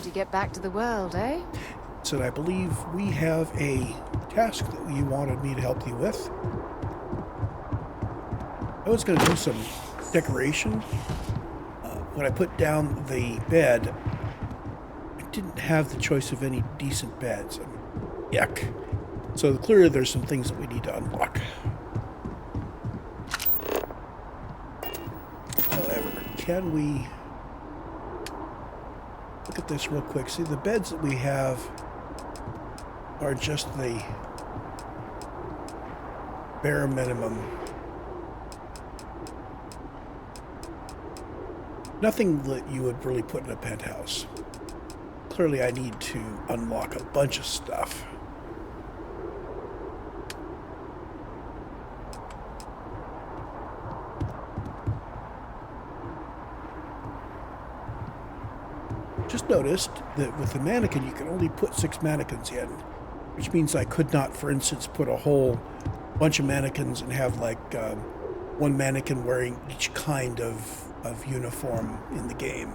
to get back to the world, eh? So I believe we have a task that you wanted me to help you with. I was going to do some decoration. When I put down the bed, I didn't have the choice of any decent beds. Yuck. So clearly there's some things that we need to unlock. However, can we look at this real quick? See, the beds that we have are just the bare minimum. Nothing that you would really put in a penthouse. Clearly I need to unlock a bunch of stuff. Just noticed that with the mannequin you can only put 6 mannequins in, which means I could not, for instance, put a whole bunch of mannequins and have like one mannequin wearing each kind of uniform in the game.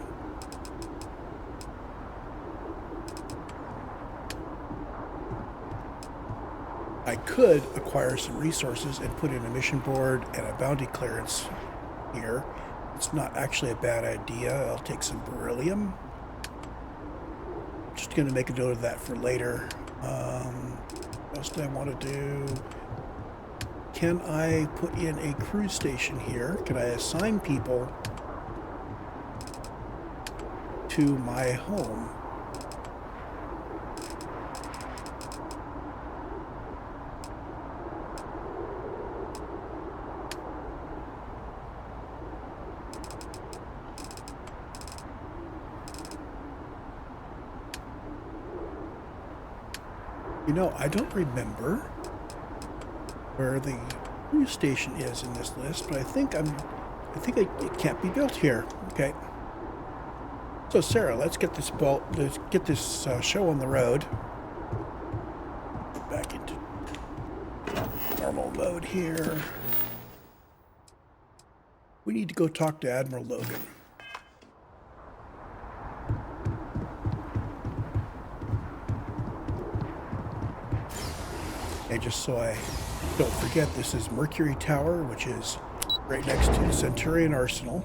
I could acquire some resources and put in a mission board and a bounty clearance here. It's not actually a bad idea. I'll take some beryllium. Just going to make a note of that for later. What else do I want to do? Can I put in a cruise station here? Can I assign people to my home? You know, I don't remember where the cruise station is in this list, but I think it can't be built here. Okay. So Sarah, let's get this show on the road. Back into normal mode here. We need to go talk to Admiral Logan. And just so I don't forget, this is Mercury Tower, which is right next to the Centurion Arsenal.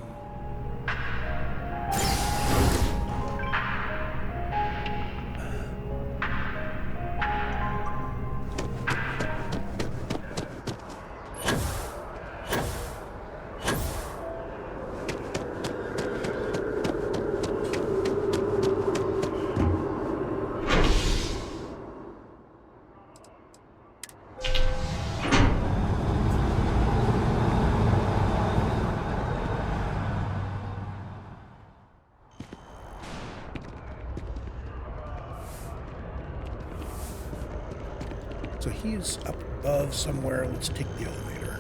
So he's up above somewhere. Let's take the elevator.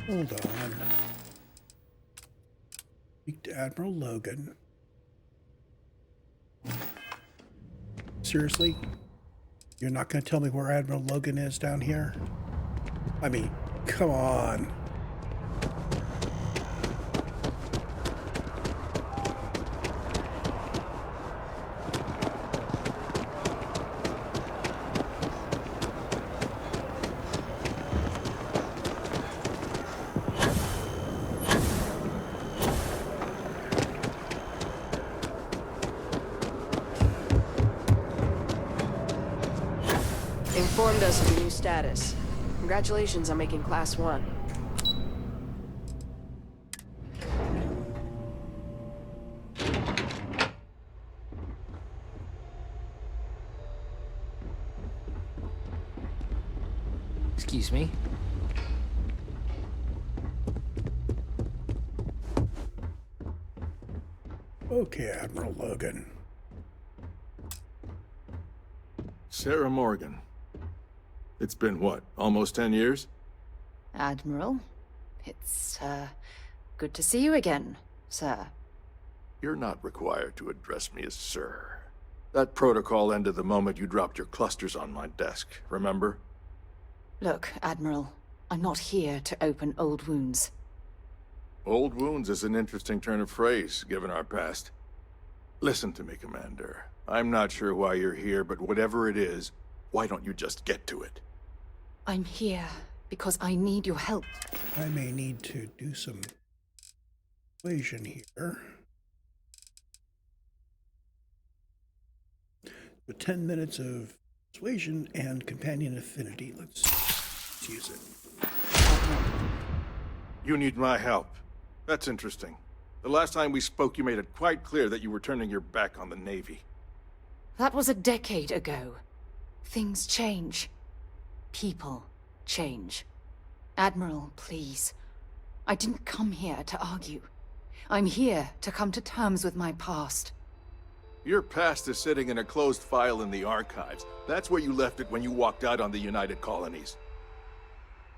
Hold on. Speak to Admiral Logan. Seriously? You're not going to tell me where Admiral Logan is down here? I mean, come on. Informed us of your new status. Congratulations on making Class 1. Excuse me. Okay, Admiral Logan. Sarah Morgan. It's been, what, almost 10 years? Admiral, it's, good to see you again, sir. You're not required to address me as sir. That protocol ended the moment you dropped your clusters on my desk, remember? Look, Admiral, I'm not here to open old wounds. Old wounds is an interesting turn of phrase, given our past. Listen to me, Commander. I'm not sure why you're here, but whatever it is, why don't you just get to it? I'm here because I need your help. I may need to do some persuasion here. With 10 minutes of persuasion and companion affinity. Let's use it. You need my help. That's interesting. The last time we spoke, you made it quite clear that you were turning your back on the Navy. That was a decade ago. Things change. People change. Admiral, please. I didn't come here to argue. I'm here to come to terms with my past. Your past is sitting in a closed file in the archives. That's where you left it when you walked out on the United Colonies.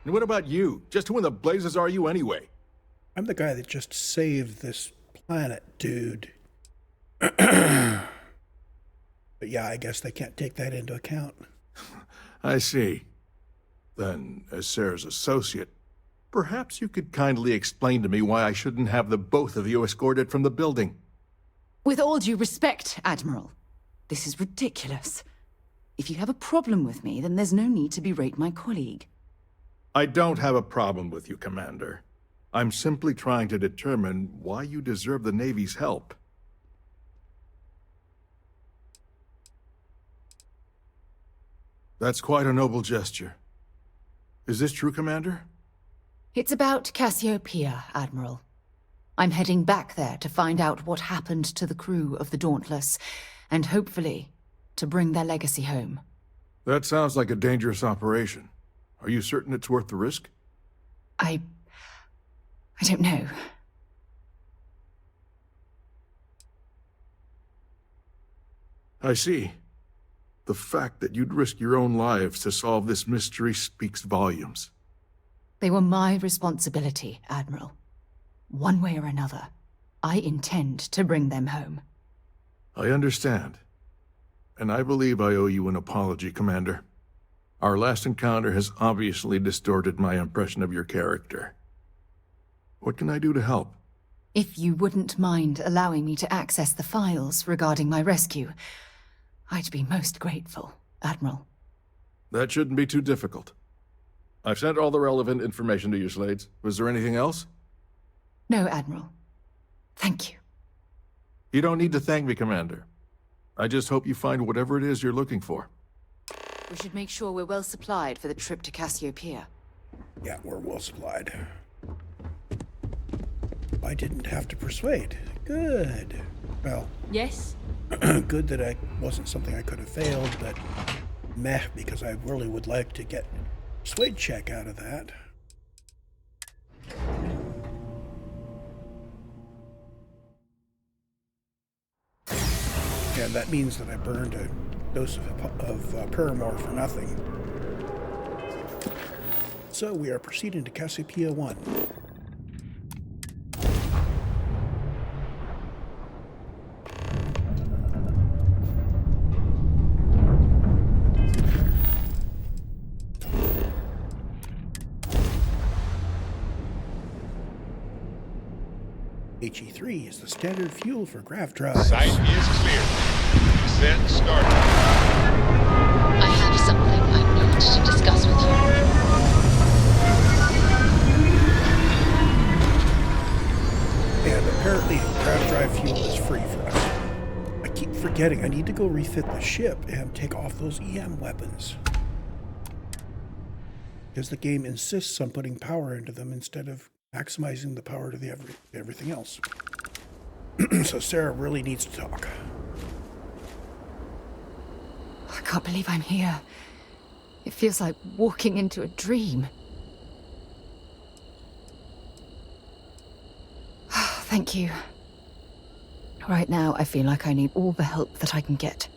And what about you? Just who in the blazes are you anyway? I'm the guy that just saved this planet, dude. But yeah, I guess they can't take that into account. I see. Then, as Sarah's associate, perhaps you could kindly explain to me why I shouldn't have the both of you escorted from the building. With all due respect, Admiral, this is ridiculous. If you have a problem with me, then there's no need to berate my colleague. I don't have a problem with you, Commander. I'm simply trying to determine why you deserve the Navy's help. That's quite a noble gesture. Is this true, Commander? It's about Cassiopeia, Admiral. I'm heading back there to find out what happened to the crew of the Dauntless, and hopefully, to bring their legacy home. That sounds like a dangerous operation. Are you certain it's worth the risk? I don't know. I see. The fact that you'd risk your own lives to solve this mystery speaks volumes. They were my responsibility, Admiral. One way or another, I intend to bring them home. I understand. And I believe I owe you an apology, Commander. Our last encounter has obviously distorted my impression of your character. What can I do to help? If you wouldn't mind allowing me to access the files regarding my rescue, I'd be most grateful, Admiral. That shouldn't be too difficult. I've sent all the relevant information to you, Slades. Was there anything else? No, Admiral. Thank you. You don't need to thank me, Commander. I just hope you find whatever it is you're looking for. We should make sure we're well supplied for the trip to Cassiopeia. Yeah, we're well supplied. I didn't have to persuade. Good. Well, Yes? good that it wasn't something I could have failed, but meh, because I really would like to get persuade check out of that. And that means that I burned a dose of Paramore for nothing. So we are proceeding to Cassiopeia 1. HE3 is the standard fuel for grav drives. Site is clear. Descent started. I have something I need to discuss with you. And apparently grav drive fuel is free for us. I keep forgetting I need to go refit the ship and take off those EM weapons. Because the game insists on putting power into them instead of maximizing the power to the everything else. So Sarah really needs to talk. I can't believe I'm here. It feels like walking into a dream. Thank you. Right now, I feel like I need all the help that I can get.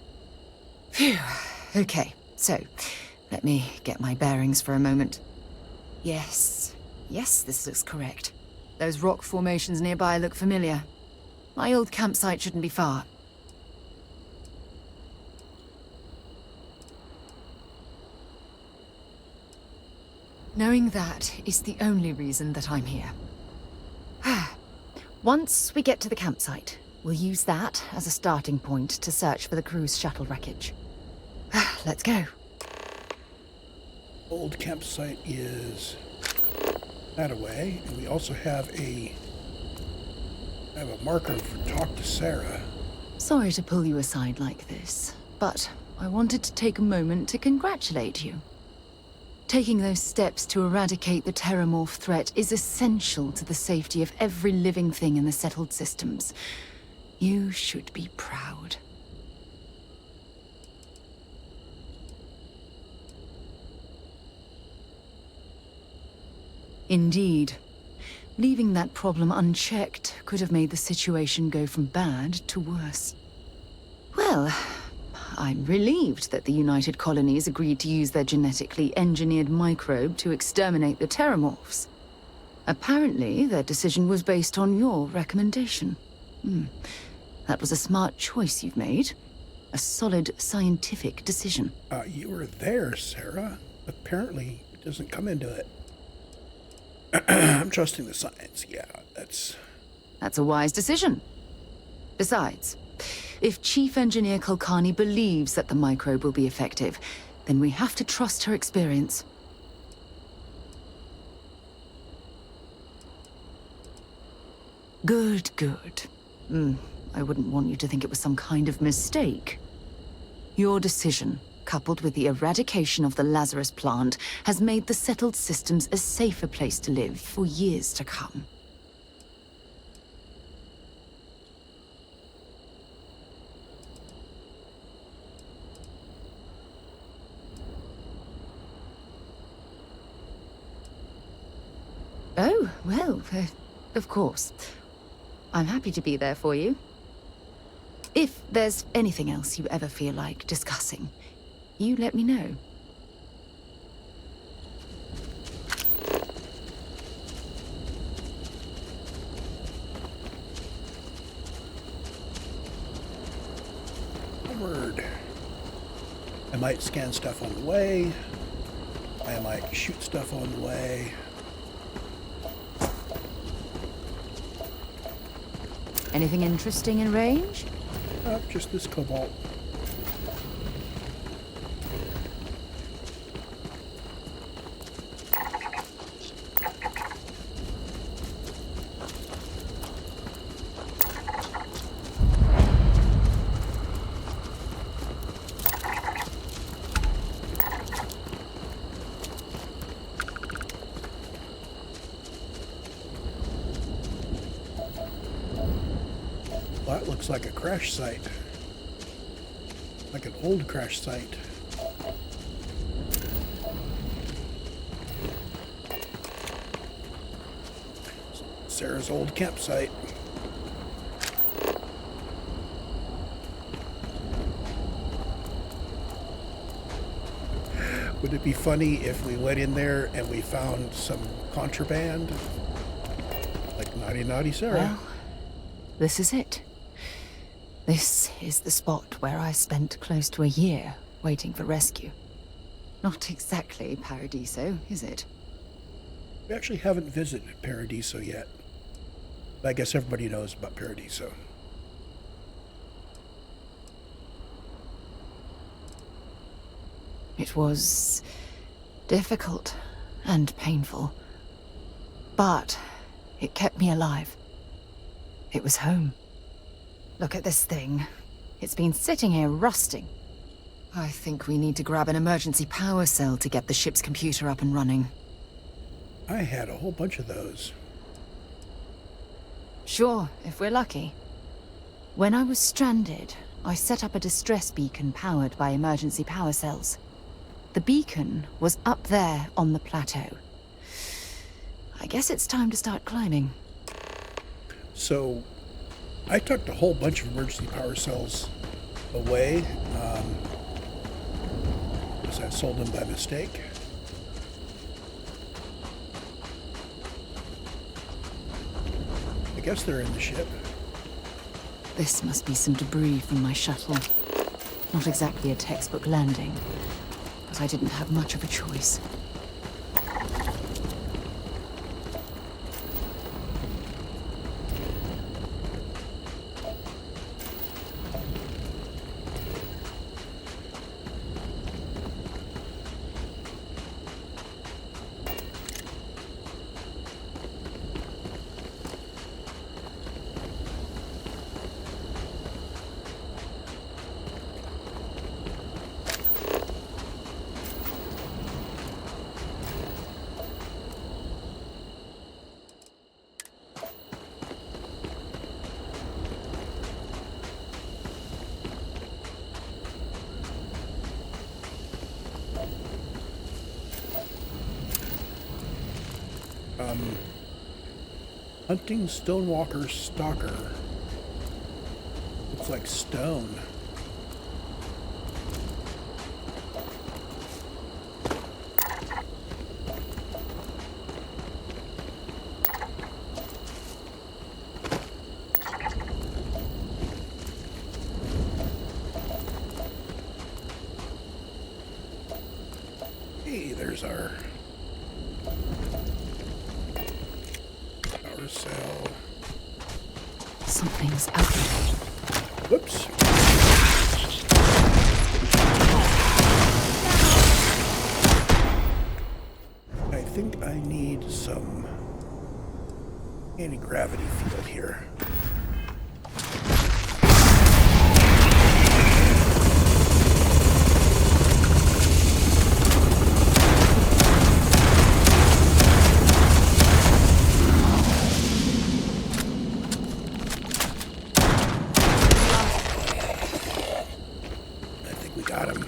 Phew. Okay, so let me get my bearings for a moment. Yes, this looks correct. Those rock formations nearby look familiar. My old campsite shouldn't be far. Knowing that is the only reason that I'm here. Once we get to the campsite, we'll use that as a starting point to search for the cruise shuttle wreckage. Let's go. Old campsite is that away, and we also have a marker for talk to Sarah. Sorry to pull you aside like this, but I wanted to take a moment to congratulate you. Taking those steps to eradicate the Terramorph threat is essential to the safety of every living thing in the settled systems. You should be proud. Indeed. Leaving that problem unchecked could have made the situation go from bad to worse. Well, I'm relieved that the United Colonies agreed to use their genetically engineered microbe to exterminate the Terramorphs. Apparently, their decision was based on your recommendation. That was a smart choice you've made. A solid scientific decision. You were there, Sarah. Apparently, it doesn't come into it. I'm trusting the science. Yeah, that's a wise decision. Besides, if Chief Engineer Kulkarni believes that the microbe will be effective, then we have to trust her experience. Good, good. I wouldn't want you to think it was some kind of mistake. Your decision, coupled with the eradication of the Lazarus plant, has made the settled systems a safer place to live for years to come. Oh, well, of course. I'm happy to be there for you. If there's anything else you ever feel like discussing, you let me know. word. I might scan stuff on the way. I might shoot stuff on the way. Anything interesting in range? Just this cobalt. That looks like a crash site. Like an old crash site. Sarah's old campsite. Would it be funny if we went in there and we found some contraband? Like Naughty Naughty Sarah. Well, this is it. This is the spot where I spent close to a year waiting for rescue. Not exactly Paradiso, is it? We actually haven't visited Paradiso yet. I guess everybody knows about Paradiso. It was difficult and painful, but it kept me alive. It was home. Look at this thing. It's been sitting here rusting. I think we need to grab an emergency power cell to get the ship's computer up and running. I had a whole bunch of those. Sure, if we're lucky. When I was stranded, I set up a distress beacon powered by emergency power cells. The beacon was up there on the plateau. I guess it's time to start climbing. So, I tucked a whole bunch of emergency power cells away, because I sold them by mistake. I guess they're in the ship. This must be some debris from my shuttle. Not exactly a textbook landing, but I didn't have much of a choice. Hunting Stonewalker Stalker. Looks like stone. Hey, there's our power cell. Something's out there. Whoops. I think I need some anti-gravity field here. Got him.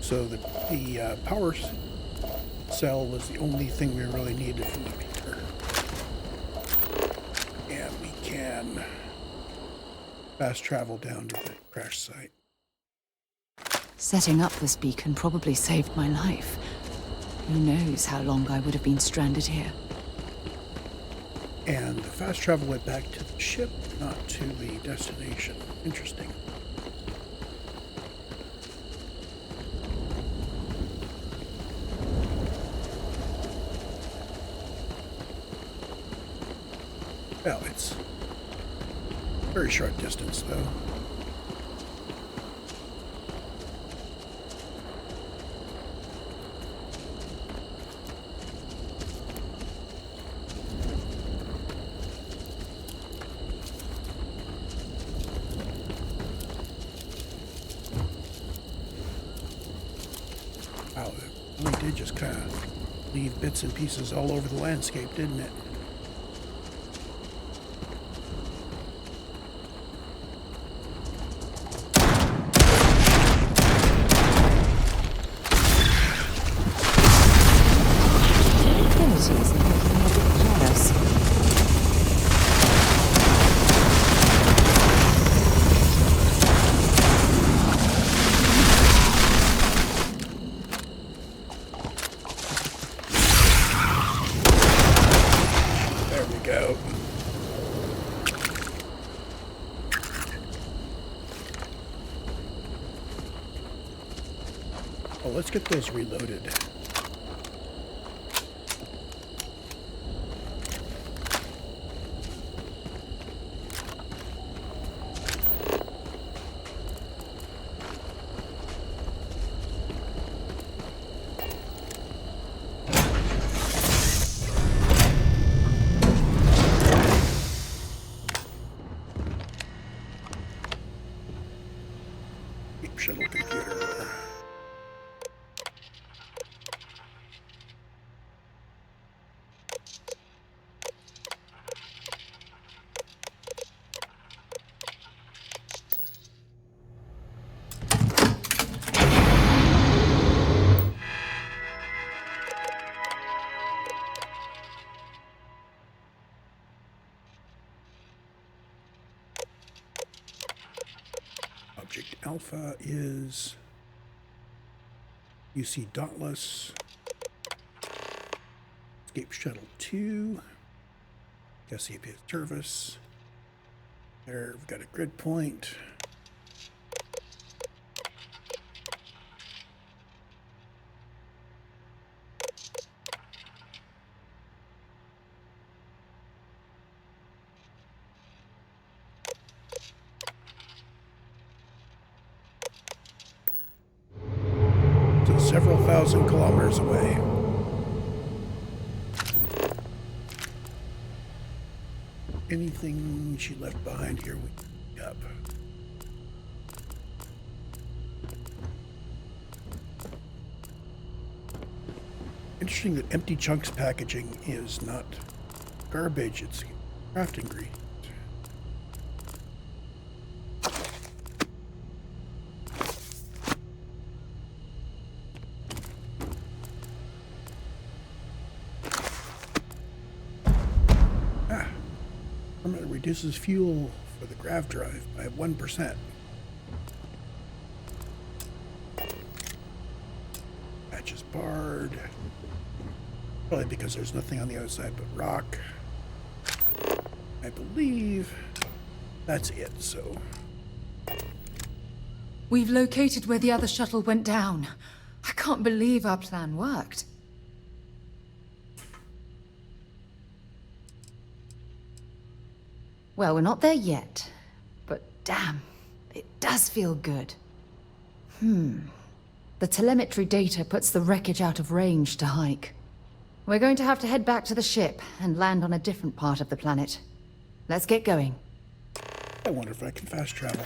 So the power cell was the only thing we really needed from the meter. And we can fast travel down to the crash site. Setting up this beacon probably saved my life. Who knows how long I would have been stranded here. And the fast travel went back to the ship, not to the destination. Interesting. Well, it's a very short distance, though. Wow, it really did just kind of leave bits and pieces all over the landscape, didn't it? Go. Well, let's get those reloaded. Shuttle computer. Object Alpha is UC Dauntless. Escape Shuttle 2. SCP service. There, we've got a grid point. Several thousand kilometers away. Anything she left behind here we can pick up. Interesting that empty chunks packaging is not garbage, it's craft ingredient. Permanent reduces fuel for the grav drive by 1%. Patch is barred. Probably because there's nothing on the outside but rock. I believe that's it, so. We've located where the other shuttle went down. I can't believe our plan worked. Well, we're not there yet, but damn, it does feel good. The telemetry data puts the wreckage out of range to hike. We're going to have to head back to the ship and land on a different part of the planet. Let's get going. I wonder if I can fast travel.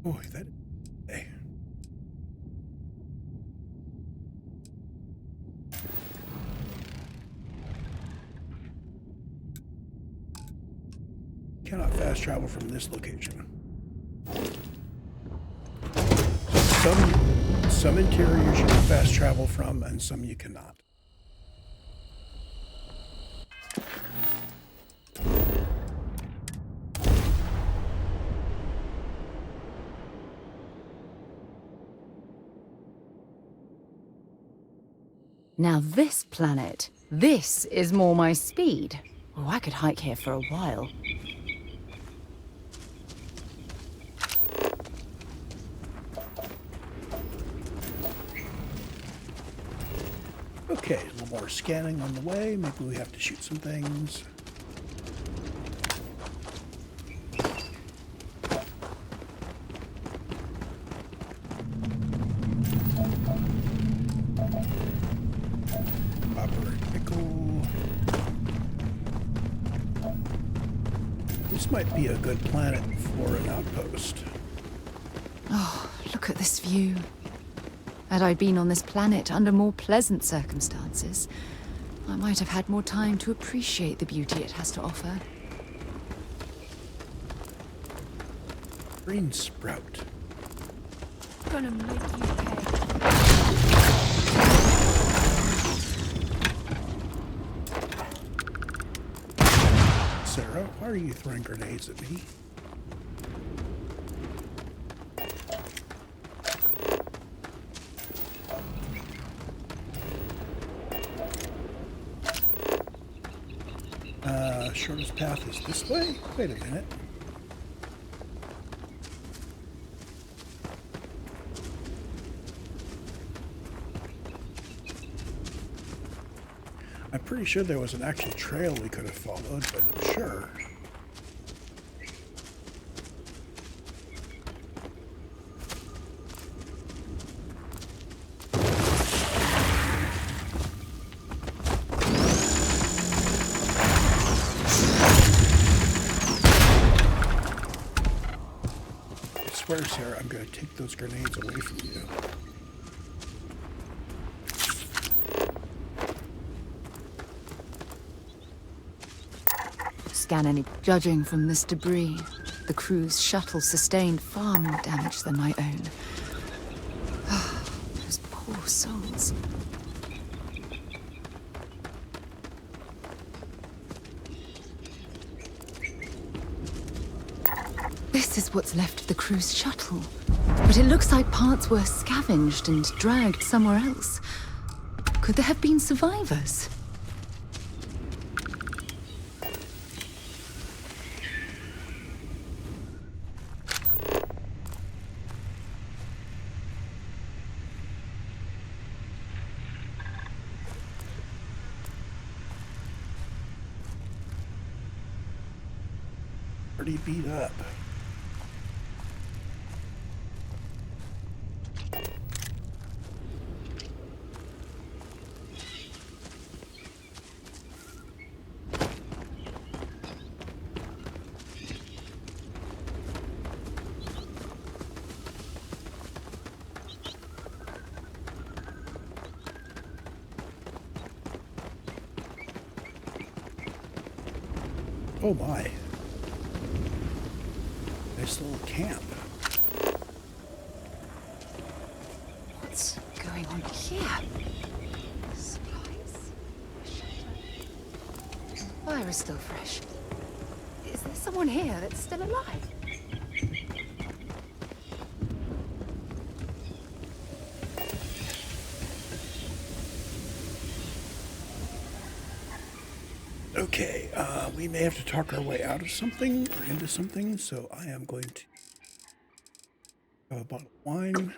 Boy, that... Hey. Cannot fast travel from this location. Some interiors you can fast travel from, and some you cannot. Now this planet, this is more my speed. Oh, I could hike here for a while. Okay, a little more scanning on the way. Maybe we have to shoot some things. Copper and nickel. This might be a good planet for an outpost. Oh, look at this view. Had I been on this planet under more pleasant circumstances, I might have had more time to appreciate the beauty it has to offer. Green sprout. Gonna make you pay. Sarah, why are you throwing grenades at me? Shortest path is this way? Wait a minute. I'm pretty sure there was an actual trail we could have followed, but sure. I swear, Sarah, I'm going to take those grenades away from you. Scan any. Judging from this debris, the crew's shuttle sustained far more damage than my own. Those poor souls. This is what's left of the crew's shuttle. But it looks like parts were scavenged and dragged somewhere else. Could there have been survivors? Pretty beat up. Oh my. Nice little camp. What's going on here? Supplies? The fire is still fresh. Is there someone here that's still alive? Okay, we may have to talk our way out of something or into something, so I am going to have a bottle of wine.